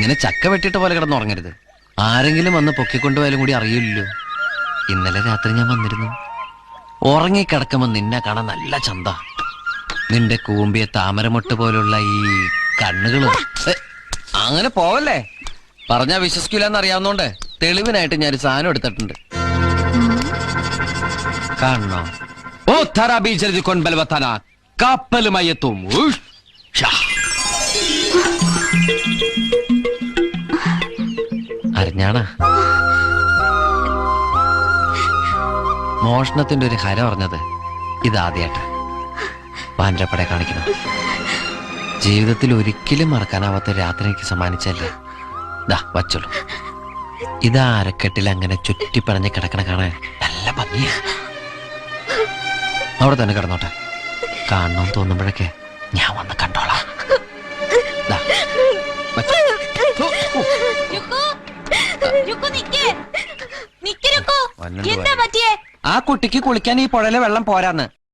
ഇങ്ങനെ ചക്ക വെട്ടിട്ട പോലെ കിടന്നുറങ്ങരുത്. ആരെങ്കിലും വന്ന് പൊക്കിക്കൊണ്ടുപോയാലും കൂടി അറിയില്ലല്ലോ. ഇന്നലെ രാത്രി ഞാൻ വന്നിരുന്നു. ഉറങ്ങിക്കിടക്കുമ്പോ നിന്നെ കാണാൻ നല്ല ചന്ത. നിന്റെ കൂമ്പിയ താമരമൊട്ട് പോലുള്ള ഈ കണ്ണുകളും. അങ്ങനെ പോവല്ലേ. പറഞ്ഞാ വിശ്വസിക്കൂലെന്ന് അറിയാവുന്നോണ്ട് തെളിവിനായിട്ട് ഞാൻ സാധനം എടുത്തിട്ടുണ്ട്. കാണണോ? ഓ തറാബി ജൽദി കൊൻബൽ വതന കപ്പലുമായി എത്തും. അറിഞ്ഞാണാ മോഷണത്തിന്റെ ഒരു ഹര പറഞ്ഞത് ഇതാദ്യായിട്ട് പാൻഡ്രപ്പടെ കാണിക്കണം. ജീവിതത്തിൽ ഒരിക്കലും മറക്കാനാവാത്ത രാത്രി എനിക്ക് സമ്മാനിച്ചല്ലേ. ദാ വച്ചോളൂ. ഇതാ അരക്കെട്ടിൽ അങ്ങനെ ചുറ്റിപ്പണഞ്ഞ് കിടക്കണ കാണാൻ നല്ല ഭംഗിയാ. അവിടെ തന്നെ കിടന്നോട്ടെ. കാണണമെന്ന് തോന്നുമ്പോഴൊക്കെ ഞാൻ വന്ന് കണ്ടോളാം. ആ കുട്ടിക്ക് കുളിക്കാൻ ഈ പുഴയിലെ വെള്ളം പോരാന്ന്.